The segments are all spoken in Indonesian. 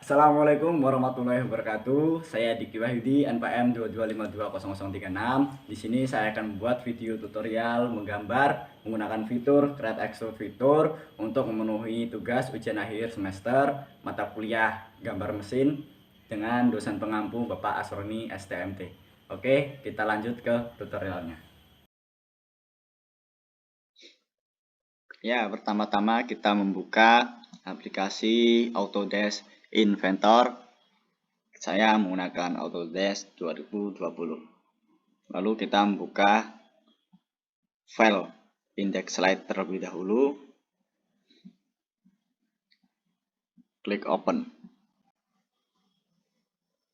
Assalamualaikum warahmatullahi wabarakatuh. Saya Diki Wahyudi, NPM 225200036. Di sini saya akan membuat video tutorial menggambar menggunakan fitur Create Extrude Fitur untuk memenuhi tugas ujian akhir semester mata kuliah gambar mesin dengan dosen pengampu Bapak Asroni STMT. Oke, kita lanjut ke tutorialnya. Ya, pertama-tama kita membuka aplikasi Autodesk Inventor. Saya menggunakan Autodesk 2020. Lalu kita membuka file index slide terlebih dahulu. Klik open.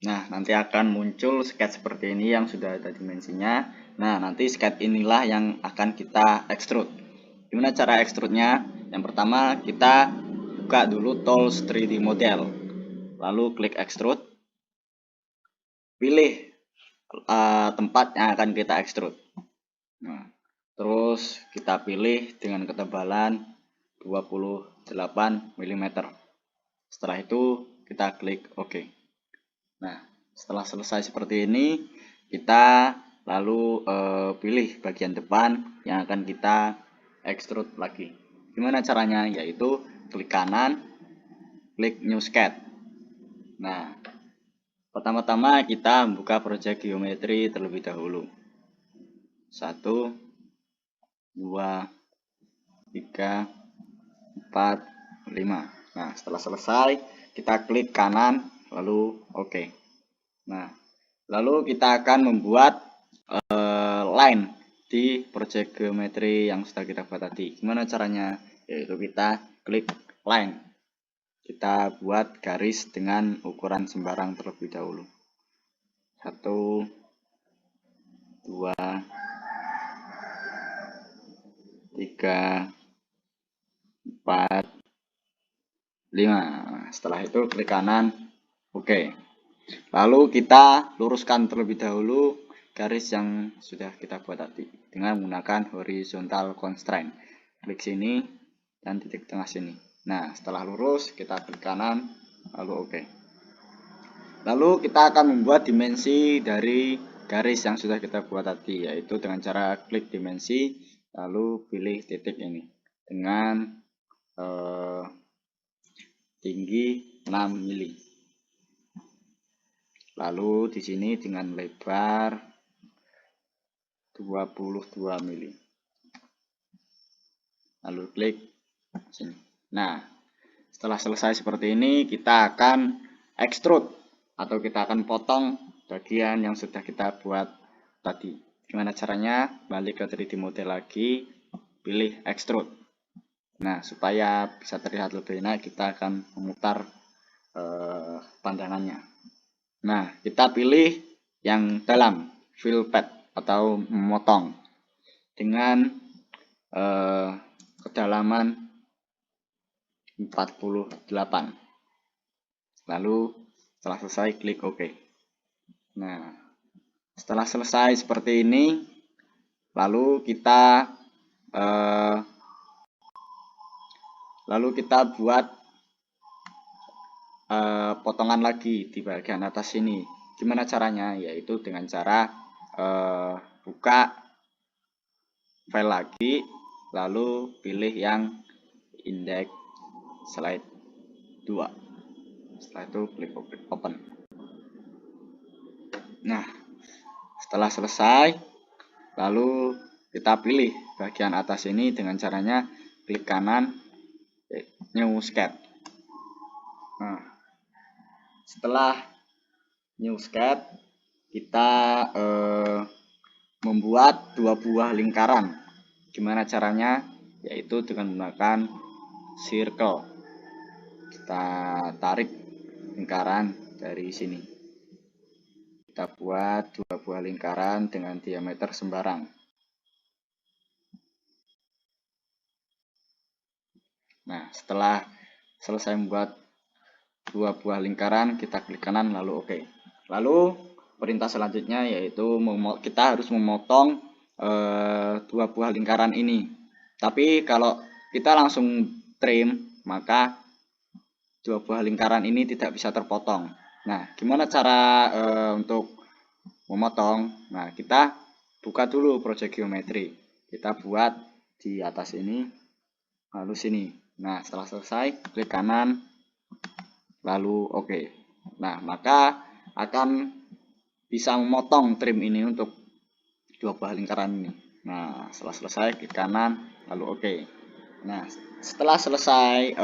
Nah, nanti akan muncul sketch seperti ini yang sudah ada dimensinya. Nah, nanti sketch inilah yang akan kita extrude. Gimana cara extrude-nya? Yang pertama, kita buka dulu Tools 3D Model. Lalu klik extrude. Pilih tempat yang akan kita extrude. Nah, terus kita pilih dengan ketebalan 28 mm. Setelah itu kita klik OK. Nah, setelah selesai seperti ini, kita lalu pilih bagian depan yang akan kita extrude lagi. Gimana caranya? Yaitu klik kanan, klik New Sketch. Nah, pertama-tama kita buka project geometri terlebih dahulu. 1, 2, 3, 4, 5. Nah, setelah selesai kita klik kanan lalu OK. Nah, lalu kita akan membuat line di project geometri yang sudah kita buat tadi. Gimana caranya? Yaitu kita klik line. Kita buat garis dengan ukuran sembarang terlebih dahulu. 1, 2, 3, 4, 5. Setelah itu klik kanan, oke. Lalu kita luruskan terlebih dahulu garis yang sudah kita buat tadi dengan menggunakan horizontal constraint. Klik sini dan titik tengah sini. Nah, setelah lurus kita klik kanan, lalu oke. Lalu kita akan membuat dimensi dari garis yang sudah kita buat tadi, yaitu dengan cara klik dimensi, lalu pilih titik ini dengan tinggi 6 mili. Lalu di sini dengan lebar 22 mili. Lalu klik sini. Nah, setelah selesai seperti ini, kita akan extrude atau kita akan potong bagian yang sudah kita buat tadi. Gimana caranya? Balik ke 3D model lagi, pilih extrude. Nah, supaya bisa terlihat lebih enak, kita akan memutar pandangannya. Nah, kita pilih yang dalam, fill pad atau memotong dengan kedalaman 48. Lalu setelah selesai klik OK. Nah, setelah selesai seperti ini, lalu kita buat potongan lagi di bagian atas sini. Gimana caranya? Yaitu dengan cara buka file lagi, lalu pilih yang index slide 2. Setelah itu klik open. Nah, setelah selesai, lalu kita pilih bagian atas ini dengan caranya klik kanan, New Sketch. Nah, setelah New Sketch, kita membuat 2 buah lingkaran. Gimana caranya? Yaitu dengan menggunakan circle. Kita tarik lingkaran dari sini. Kita buat 2 buah lingkaran dengan diameter sembarang. Nah, setelah selesai membuat 2 buah lingkaran, kita klik kanan lalu OK. Lalu perintah selanjutnya yaitu kita harus memotong 2 buah lingkaran ini. Tapi kalau kita langsung trim, maka dua buah lingkaran ini tidak bisa terpotong. Nah, gimana cara untuk memotong? Nah, kita buka dulu project geometry. Kita buat di atas ini, lalu sini. Nah, setelah selesai, klik kanan, lalu oke. Nah, maka akan bisa memotong trim ini untuk dua buah lingkaran ini. Nah, setelah selesai, klik kanan, lalu oke. Nah, setelah selesai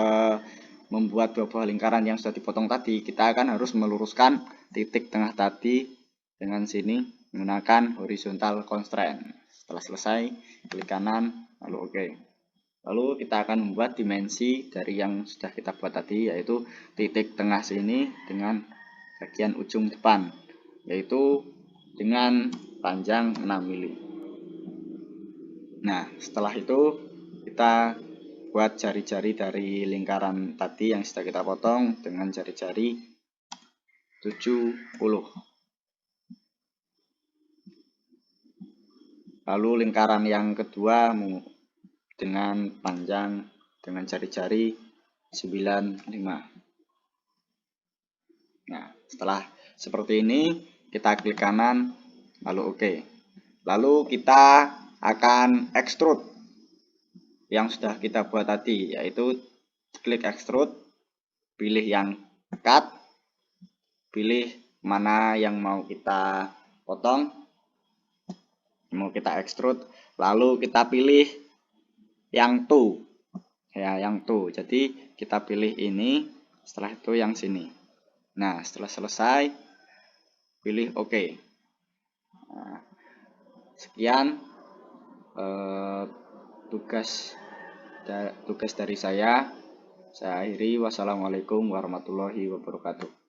membuat dua buah lingkaran yang sudah dipotong tadi, kita akan harus meluruskan titik tengah tadi dengan sini menggunakan horizontal constraint. Setelah selesai, klik kanan, lalu oke. Lalu kita akan membuat dimensi dari yang sudah kita buat tadi, yaitu titik tengah sini dengan bagian ujung depan, yaitu dengan panjang 6 mili. Nah, setelah itu kita buat jari-jari dari lingkaran tadi yang sudah kita potong dengan jari-jari 70. Lalu lingkaran yang kedua dengan panjang dengan jari-jari 95. Nah, setelah seperti ini kita klik kanan lalu oke. Lalu kita akan extrude yang sudah kita buat tadi, yaitu klik extrude, pilih yang cut, pilih mana yang mau kita potong, mau kita extrude, lalu kita pilih yang two, ya yang two. Jadi kita pilih ini, setelah itu yang sini. Nah, setelah selesai pilih oke. Nah, sekian tugas dari saya akhiri. Wassalamualaikum warahmatullahi wabarakatuh.